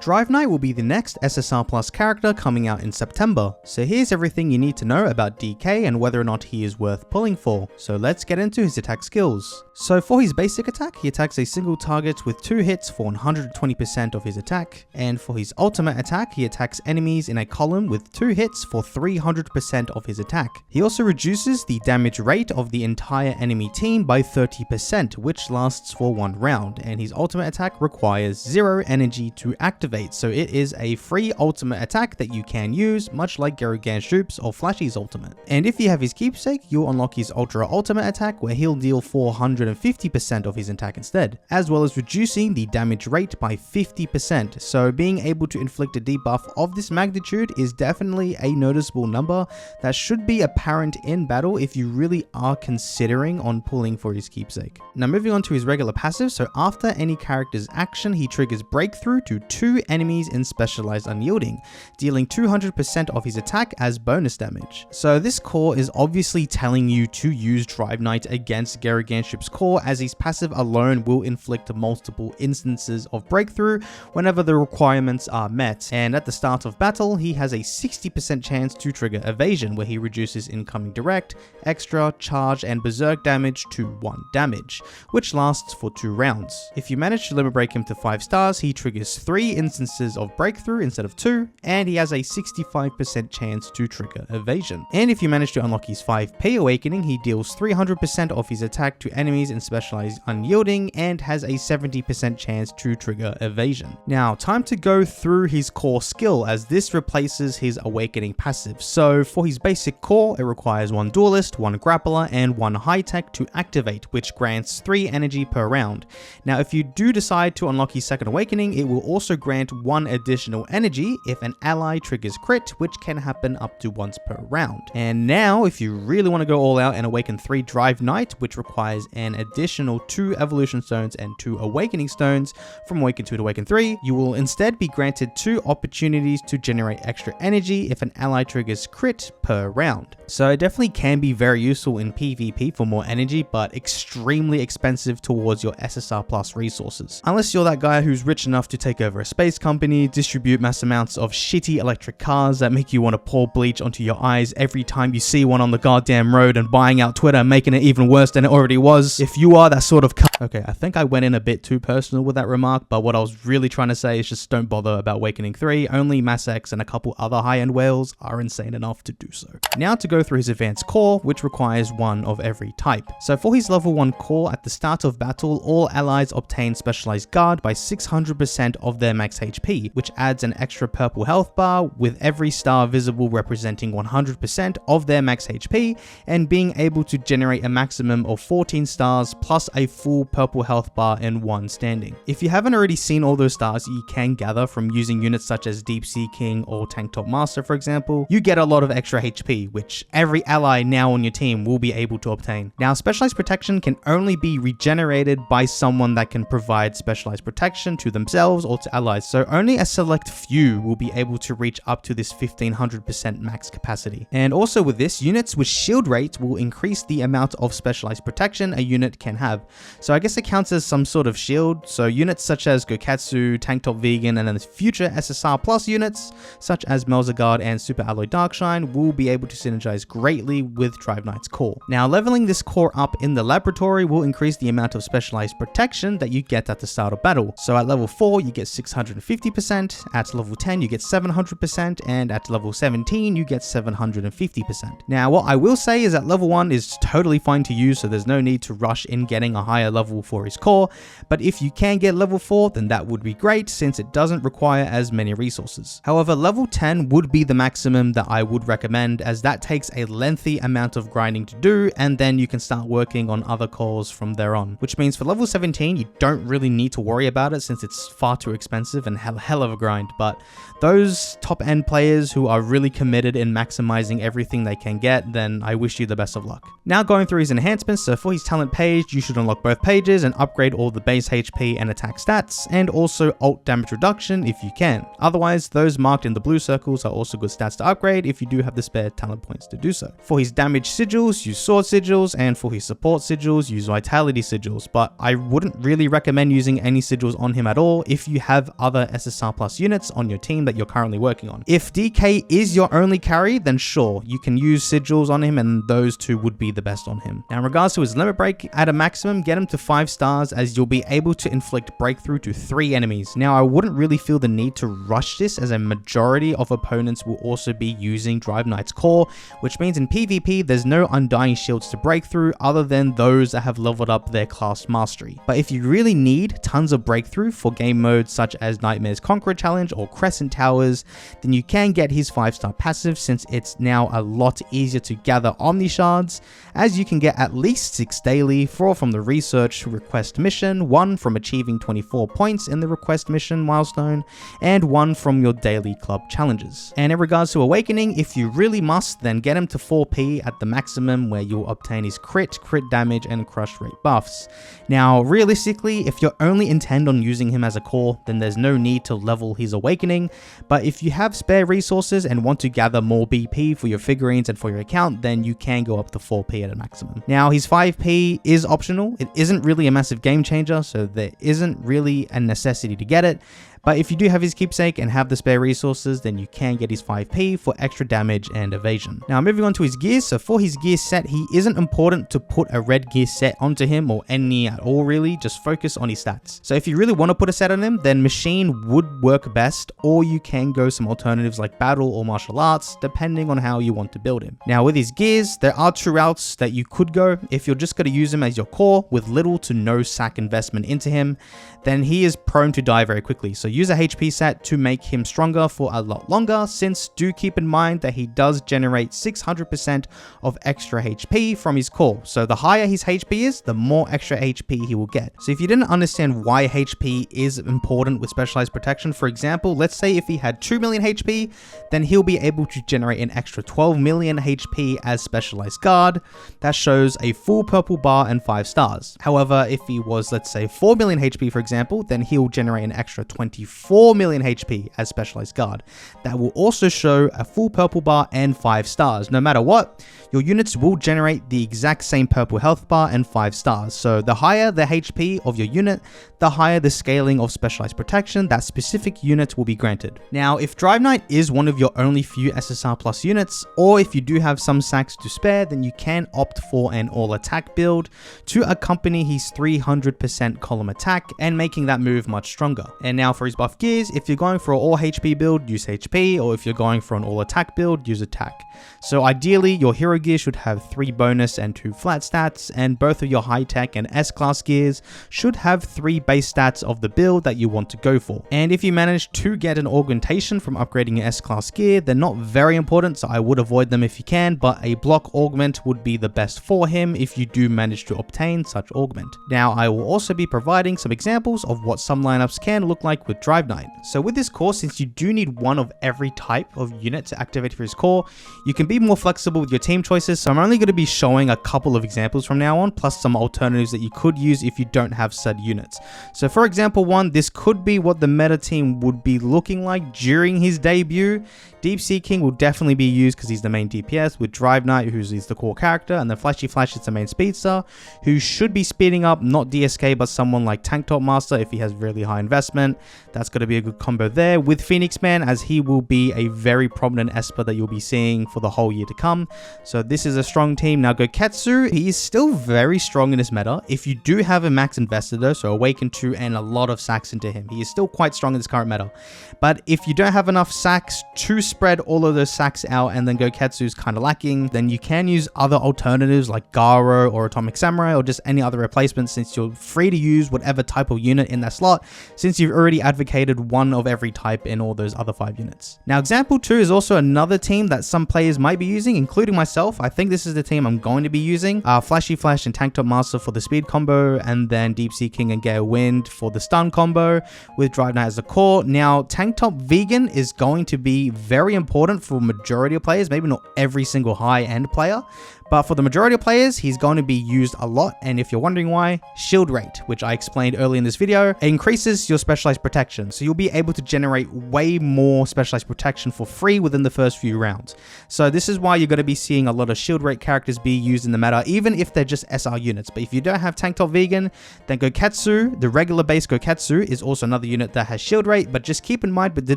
Drive Knight will be the next SSR Plus character coming out in September, so here's everything you need to know about DK and whether or not he is worth pulling for. So let's get into his attack skills. So for his basic attack, he attacks a single target with 2 hits for 120% of his attack, and for his ultimate attack, he attacks enemies in a column with 2 hits for 300% of his attack. He also reduces the damage rate of the entire enemy team by 30%, which lasts for 1 round, and his ultimate attack requires 0 energy to activate, so it is a free ultimate attack that you can use, much like Gargantu's or Flashy's ultimate. And if you have his keepsake, you'll unlock his ultra ultimate attack where he'll deal 450% of his attack instead, as well as reducing the damage rate by 50%, so being able to inflict a debuff of this magnitude is definitely a noticeable number that should be apparent in battle if you really are considering on pulling for his keepsake. Now moving on to his regular passive, so after any character's action, he triggers breakthrough to 2 enemies in specialized unyielding, dealing 200% of his attack as bonus damage. So this core is obviously telling you to use Drive Knight against Gargantu's core, as his passive alone will inflict multiple instances of breakthrough whenever the requirements are met, and at the start of battle he has a 60% chance to trigger evasion where he reduces incoming direct, extra, charge and berserk damage to 1 damage, which lasts for 2 rounds. If you manage to limit break him to 5 stars, he triggers 3 instances of breakthrough instead of 2, and he has a 65% chance to trigger evasion. And if you manage to unlock his 5p awakening, he deals 300% of his attack to enemies in specialized unyielding and has a 70% chance to trigger evasion. Now time to go through his core skill, as this replaces his awakening passive. So for his basic core, it requires 1 duelist, 1 grappler and 1 hitech to activate, which grants 3 energy per round. Now if you do decide to unlock his second awakening, it will also grant 1 additional energy if an ally triggers crit, which can happen up to once per round. And now if you really want to go all out and awaken 3 Drive Knight, which requires an additional 2 evolution stones and 2 awakening stones from awaken 2 to awaken 3, you will instead be granted 2 opportunities to generate extra energy if an ally triggers crit per round. So it definitely can be very useful in PvP for more energy, but extremely expensive towards your SSR Plus resources. Unless you're that guy who's rich enough to take over a space company, distribute mass amounts of shitty electric cars that make you want to pour bleach onto your eyes every time you see one on the goddamn road, and buying out Twitter and making it even worse than it already was. If you are that sort of okay, I think I went in a bit too personal with that remark, but what I was really trying to say is just don't bother about Awakening 3, only Mass X and a couple other high-end whales are insane enough to do so. Now to go through his advanced core, which requires 1 of every type. So for his level 1 core, at the start of battle, all allies obtain specialized guard by 600% of their max HP, which adds an extra purple health bar, with every star visible representing 100% of their max HP, and being able to generate a maximum of 14 stars plus a full purple health bar in 1 standing. If you haven't already seen all those stars you can gather from using units such as Deep Sea King or Tank Top Master for example, you get a lot of extra HP, which every ally now on your team will be able to obtain. Now specialized protection can only be regenerated by someone that can provide specialized protection to themselves or to allies, so only a select few will be able to reach up to this 1500% max capacity. And also with this, units with shield rate will increase the amount of specialized protection a unit can have. So I guess it counts as some sort of shield, so units such as Gokatsu, Tank Top Vegan, and then future SSR Plus units such as Melzagard and Super Alloy Darkshine will be able to synergize greatly with Drive Knight's core. Now leveling this core up in the laboratory will increase the amount of specialized protection that you get at the start of battle. So at level 4 you get 650%, at level 10 you get 700%, and at level 17 you get 750%. Now what I will say is that level 1 is totally fine to use, so there's no need to rush in getting a higher level for his core, but if you can get level 4 then that would be great since it doesn't require as many resources. However, level 10 would be the maximum that I would recommend, as that takes a lengthy amount of grinding to do, and then you can start working on other cores from there on, which means for level 17 you don't really need to worry about it since it's far too expensive and hell of a grind. But those top end players who are really committed in maximizing everything they can get, then I wish you the best of luck. Now going through his enhancements, so for his talent page you should unlock both pages and upgrade all the base HP and attack stats, and also alt damage reduction if you can. Otherwise, those marked in the blue circles are also good stats to upgrade if you do have the spare talent points to do so. For his damage sigils, use sword sigils, and for his support sigils, use vitality sigils, but I wouldn't really recommend using any sigils on him at all if you have other other SSR Plus units on your team that you're currently working on. If DK is your only carry, then sure, you can use sigils on him and those two would be the best on him. Now in regards to his limit break, at a maximum, get him to 5 stars as you'll be able to inflict breakthrough to 3 enemies. Now I wouldn't really feel the need to rush this as a majority of opponents will also be using Drive Knight's core, which means in PvP there's no undying shields to break through other than those that have leveled up their class mastery. But if you really need tons of breakthrough for game modes such as Nightmare's Conqueror Challenge or Crescent Towers, then you can get his 5-star passive since it's now a lot easier to gather Omni Shards, as you can get at least 6 daily, 4 from the research request mission, 1 from achieving 24 points in the request mission milestone, and 1 from your daily club challenges. And in regards to Awakening, if you really must, then get him to 4p at the maximum where you'll obtain his crit damage and crush rate buffs. Now realistically, if you only intend on using him as a core, then there's no need to level his Awakening, but if you have spare resources and want to gather more BP for your figurines and for your account, then you can go up to 4p at a maximum. Now his 5p is optional, it isn't really a massive game changer, so there isn't really a necessity to get it. But if you do have his keepsake and have the spare resources, then you can get his 5p for extra damage and evasion. Now moving on to his gears, so for his gear set, he isn't important to put a red gear set onto him or any at all really, just focus on his stats. So if you really want to put a set on him, then machine would work best, or you can go some alternatives like battle or martial arts, depending on how you want to build him. Now with his gears, there are 2 routes that you could go. If you're just going to use him as your core with little to no sack investment into him, then he is prone to die very quickly. So use a HP set to make him stronger for a lot longer, since do keep in mind that he does generate 600% of extra HP from his core. So the higher his HP is, the more extra HP he will get. So if you didn't understand why HP is important with specialized protection, for example, let's say if he had 2 million HP, then he'll be able to generate an extra 12 million HP as specialized guard. That shows a full purple bar and 5 stars. However, if he was, let's say 4 million HP for example, then he'll generate an extra 24 million HP as specialized guard. That will also show a full purple bar and 5 stars. No matter what, your units will generate the exact same purple health bar and 5 stars. So the higher the HP of your unit, the higher the scaling of specialized protection that specific unit will be granted. Now, if Drive Knight is one of your only few SSR Plus units, or if you do have some sacks to spare, then you can opt for an all attack build to accompany his 300% column attack and making that move much stronger. And now for his buff gears, if you're going for an all HP build, use HP, or if you're going for an all attack build, use attack. So ideally, your hero gear should have 3 bonus and 2 flat stats, and both of your high tech and S class gears should have 3 base stats of the build that you want to go for. And if you manage to get an augmentation from upgrading your S class gear, they're not very important, so I would avoid them if you can, but a block augment would be the best for him if you do manage to obtain such augment. Now I will also be providing some examples of what some lineups can look like with Drive Knight. So with this core, since you do need one of every type of unit to activate for his core, you can be more flexible with your team choices, so I'm only going to be showing a couple of examples from now on, plus some alternatives that you could use if you don't have said units. So for example 1, this could be what the meta team would be looking like during his debut. Deep Sea King will definitely be used because he's the main DPS, with Drive Knight, who's the core character, and then Flashy Flash is the main speedster, who should be speeding up, not DSK, but someone like Tank Top Master if he has really high investment. That's going to be a good combo there, with Phoenix Man, as he will be a very prominent Esper that you'll be seeing for the whole year to come. So this is a strong team. Now Goketsu, he is still very strong in this meta. If you do have a max invested though, so Awaken 2 and a lot of sacks into him, he is still quite strong in this current meta. But if you don't have enough sacks to spread all of those sacks out and then Goketsu is kind of lacking, then you can use other alternatives like Garo or Atomic Samurai or just any other replacement, since you're free to use whatever type of unit in that slot, since you've already advocated one of every type in all those other 5 units. Now example 2 is also another team that some players might be using, including myself. I think this is the team I'm going to be using. Flashy Flash and Tank Top Master for the speed combo, and then Deep Sea King and Gale Wind for the stun combo, with Drive Knight as the core. Now Tank Top Vegan is going to be very important for majority of players, maybe not every single high-end player, But for the majority of players, he's going to be used a lot, and if you're wondering why, shield rate, which I explained earlier in this video, increases your specialized protection. So you'll be able to generate way more specialized protection for free within the first few rounds. So this is why you're going to be seeing a lot of shield rate characters be used in the meta, even if they're just SR units. But if you don't have Tank Top Vegan, then Goketsu, the regular base Goketsu, is also another unit that has shield rate, but just keep in mind with the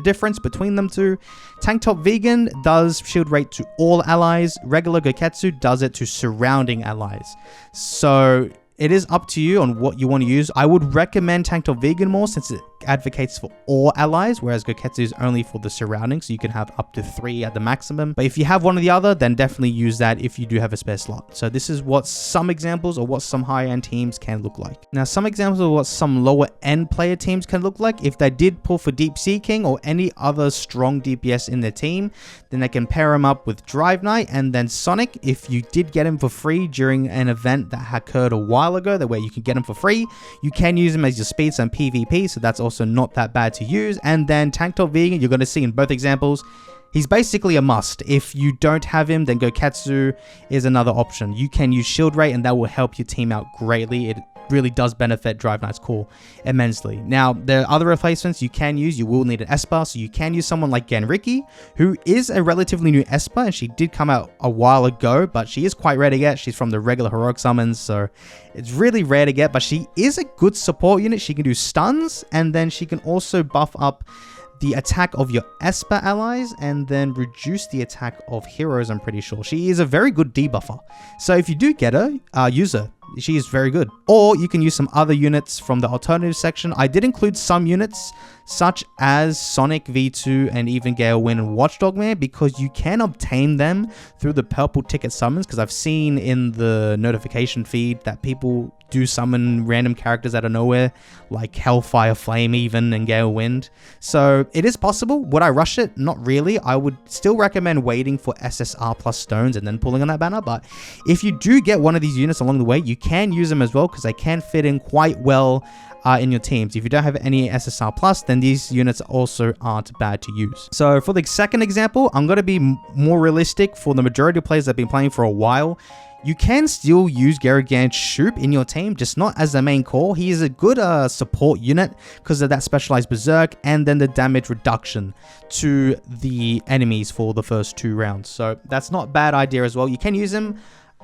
difference between them two. Tank Top Vegan does shield rate to all allies, regular Goketsu does it to surrounding allies. So it is up to you on what you want to use. I would recommend Tank Top Vegan more since it advocates for all allies, whereas Goketsu is only for the surroundings, so you can have up to 3 at the maximum. But if you have one or the other, then definitely use that if you do have a spare slot. So this is what some examples of what some high-end teams can look like. Now, some examples of what some lower-end player teams can look like. If they did pull for Deep Sea King or any other strong DPS in their team, then they can pair him up with Drive Knight and then Sonic. If you did get him for free during an event that occurred a while ago, that where you can get him for free, you can use him as your speeds and PvP, so that's also not that bad to use. And then Tank Top Vegan, you're going to see in both examples, he's basically a must. If you don't have him, then Goketsu is another option. You can use shield rate and that will help your team out greatly. It really does benefit Drive Knight's core immensely. Now, there are other replacements you can use. You will need an Esper, so you can use someone like Genriki, who is a relatively new Esper, and she did come out a while ago, but she is quite rare to get. She's from the regular heroic summons, so it's really rare to get, but she is a good support unit. She can do stuns, and then she can also buff up the attack of your Esper allies and then reduce the attack of heroes, I'm pretty sure. She is a very good debuffer. So if you do get her, use her. She is very good. Or you can use some other units from the alternative section. I did include some units such as Sonic V2 and even Gale Wind and Watchdog Man, because you can obtain them through the purple ticket summons, because I've seen in the notification feed that people do summon random characters out of nowhere, like Hellfire Flame even and Gale Wind. So it is possible. Would I rush it? Not really. I would still recommend waiting for SSR plus stones and then pulling on that banner. But if you do get one of these units along the way, you can use them as well, because they can fit in quite well in your teams. If you don't have any SSR plus, then these units also aren't bad to use. So for the second example, I'm going to be more realistic for the majority of players that have been playing for a while. You can still use Garagant Shoop in your team, just not as the main core. He is a good support unit because of that specialized berserk and then the damage reduction to the enemies for the first 2 rounds. So that's not a bad idea as well. You can use him.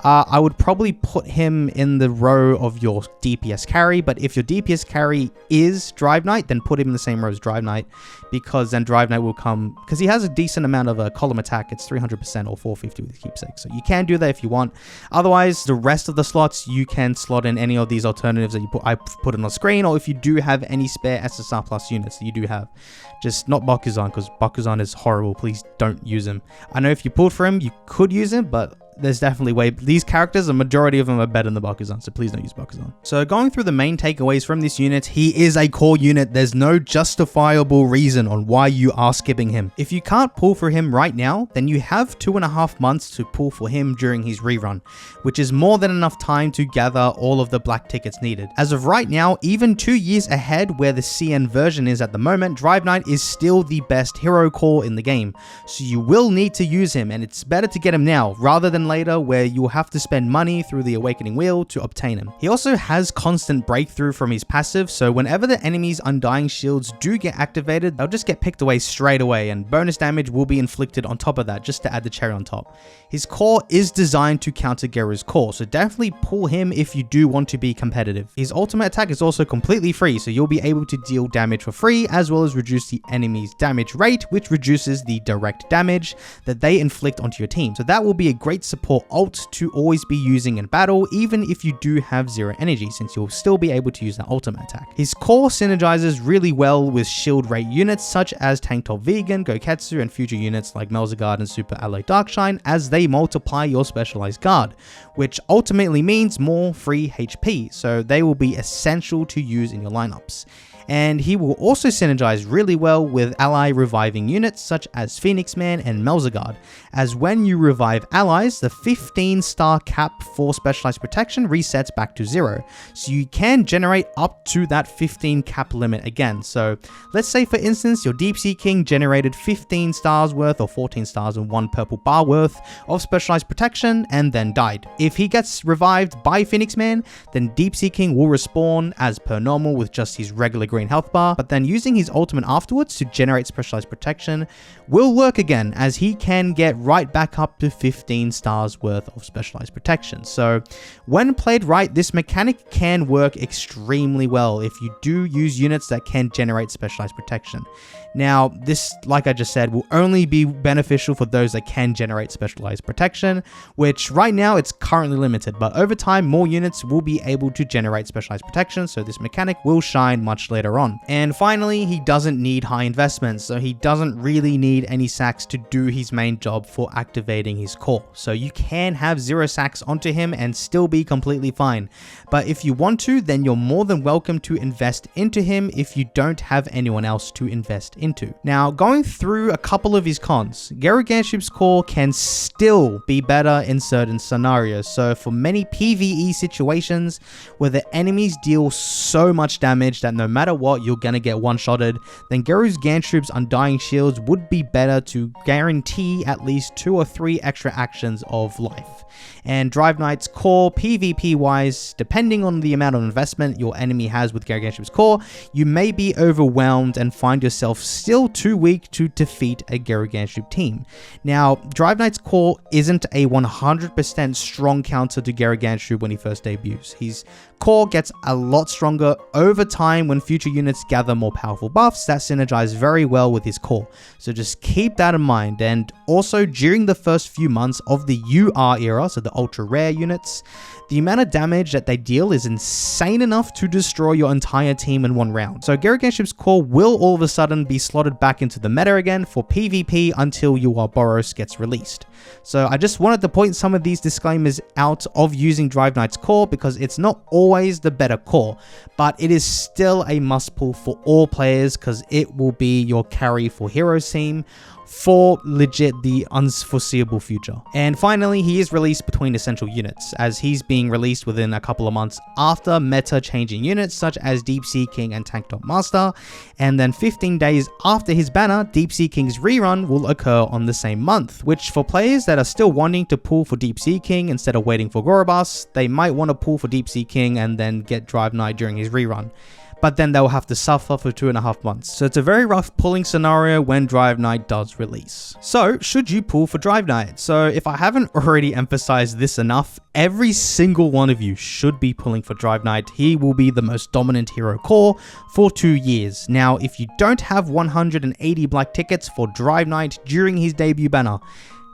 I would probably put him in the row of your DPS carry, but if your DPS carry is Drive Knight, then put him in the same row as Drive Knight, because then Drive Knight will come, because he has a decent amount of column attack. It's 300% or 450 with keepsake, so you can do that if you want. Otherwise, the rest of the slots, you can slot in any of these alternatives that I put on the screen, or if you do have any spare SSR plus units that you do have. Just not Bakuzan, because Bakuzan is horrible. Please don't use him. I know if you pulled for him, you could use him, but there's definitely way. These characters, the majority of them are better than Bakuzan, so please don't use Bakuzan. So going through the main takeaways from this unit, he is a core unit. There's no justifiable reason on why you are skipping him. If you can't pull for him right now, then you have 2.5 months to pull for him during his rerun, which is more than enough time to gather all of the black tickets needed. As of right now, even 2 years ahead where the CN version is at the moment, Drive Knight is still the best hero core in the game. So you will need to use him, and it's better to get him now rather than later, where you'll have to spend money through the Awakening Wheel to obtain him. He also has constant breakthrough from his passive, so whenever the enemy's Undying Shields do get activated, they'll just get picked away straight away, and bonus damage will be inflicted on top of that, just to add the cherry on top. His core is designed to counter Geru's core, so definitely pull him if you do want to be competitive. His ultimate attack is also completely free, so you'll be able to deal damage for free, as well as reduce the enemy's damage rate, which reduces the direct damage that they inflict onto your team. So that will be a great support ult to always be using in battle, even if you do have 0 energy, since you'll still be able to use that ultimate attack. His core synergizes really well with shield rate units such as Tank Top Vegan, Goketsu, and future units like Melzagard and Super Alloy Darkshine, as they multiply your specialized guard, which ultimately means more free HP, so they will be essential to use in your lineups. and he will also synergize really well with ally reviving units such as Phoenix Man and Melzagard, as when you revive allies, the 15-star cap for specialized protection resets back to 0, so you can generate up to that 15 cap limit again. So let's say for instance your Deep Sea King generated 15 stars worth or 14 stars and 1 purple bar worth of specialized protection and then died. If he gets revived by Phoenix Man, then Deep Sea King will respawn as per normal with just his regular green health bar, but then using his ultimate afterwards to generate specialized protection will work again, as he can get right back up to 15 stars worth of specialized protection. So when played right, this mechanic can work extremely well if you do use units that can generate specialized protection. Now, this, like I just said, will only be beneficial for those that can generate specialized protection, which right now it's currently limited, but over time more units will be able to generate specialized protection, so this mechanic will shine much later on. And finally, he doesn't need high investments, so he doesn't really need any sacks to do his main job for activating his core. So you can have 0 sacks onto him and still be completely fine. But if you want to, then you're more than welcome to invest into him if you don't have anyone else to invest into. Now, going through a couple of his cons, Gargantuan's core can still be better in certain scenarios. So for many PvE situations where the enemies deal so much damage that no matter what you're gonna get one-shotted, then Gargantuan's Undying Shields would be better to guarantee at least 2 or 3 extra actions of life. And Drive Knight's core, PvP wise, depending on the amount of investment your enemy has with Gargantuan's core, you may be overwhelmed and find yourself still too weak to defeat a Gargantuan team. Now, Drive Knight's core isn't a 100% strong counter to Gargantuan when he first debuts. His core gets a lot stronger over time when future units gather more powerful buffs that synergize very well with his core. So just keep that in mind. And also during the first few months of the UR era, so the ultra rare units, the amount of damage that they deal is insane enough to destroy your entire team in one round. So Gargantuan's core will all of a sudden be slotted back into the meta again for PvP until UR Boros gets released. So I just wanted to point some of these disclaimers out of using Drive Knight's core, because it's not always the better core, but it is still a must pull for all players, because it will be your carry for Heroes team for legit the unforeseeable future. And finally, he is released between essential units, as he's being released within a couple of months after meta changing units such as Deep Sea King and Tank Top Master, and then 15 days after his banner, Deep Sea King's rerun will occur on the same month, which for players that are still wanting to pull for Deep Sea King instead of waiting for Gorobas, they might want to pull for Deep Sea King and then get Drive Knight during his rerun. But then they'll have to suffer for 2.5 months. So it's a very rough pulling scenario when Drive Knight does release. So should you pull for Drive Knight? So if I haven't already emphasized this enough, every single one of you should be pulling for Drive Knight. He will be the most dominant hero core for 2 years. Now, if you don't have 180 black tickets for Drive Knight during his debut banner,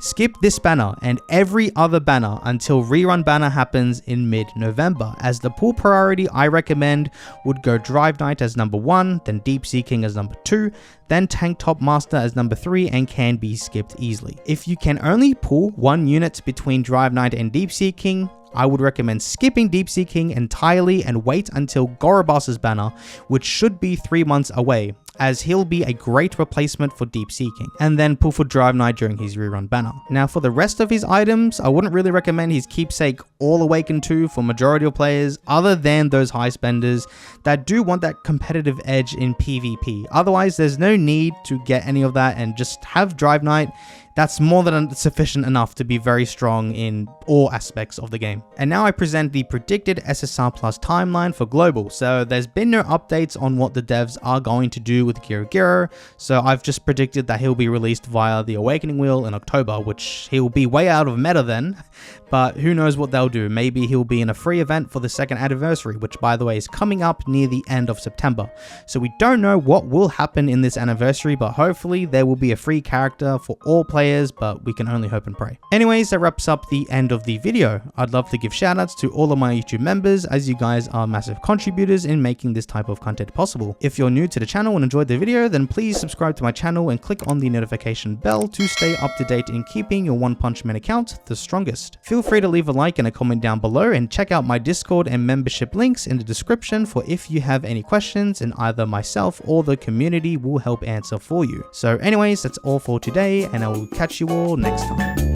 skip this banner and every other banner until rerun banner happens in mid-November, as the pull priority I recommend would go Drive Knight as number 1, then Deep Sea King as number 2, then Tank Top Master as number 3, and can be skipped easily. If you can only pull 1 unit between Drive Knight and Deep Sea King, I would recommend skipping Deep Sea King entirely and wait until Gorobas's banner, which should be 3 months away, as he'll be a great replacement for Deep Sea King, and then pull for Drive Knight during his rerun banner. Now for the rest of his items, I wouldn't really recommend his Keepsake All Awakened 2 for majority of players, other than those high spenders that do want that competitive edge in PvP. Otherwise, there's no need to get any of that, and just have Drive Knight. That's more than sufficient enough to be very strong in all aspects of the game. And now I present the predicted SSR Plus timeline for global. So there's been no updates on what the devs are going to do with Giro, so I've just predicted that he'll be released via the Awakening Wheel in October, which he'll be way out of meta then, but who knows what they'll do. Maybe he'll be in a free event for the 2nd anniversary, which by the way is coming up near the end of September. So we don't know what will happen in this anniversary, but hopefully there will be a free character for all players players, but we can only hope and pray. Anyways, that wraps up the end of the video. I'd love to give shoutouts to all of my YouTube members, as you guys are massive contributors in making this type of content possible. If you're new to the channel and enjoyed the video, then please subscribe to my channel and click on the notification bell to stay up to date in keeping your One Punch Man account the strongest. Feel free to leave a like and a comment down below, and check out my Discord and membership links in the description for if you have any questions, and either myself or the community will help answer for you. So anyways, that's all for today, and I will catch you all next time.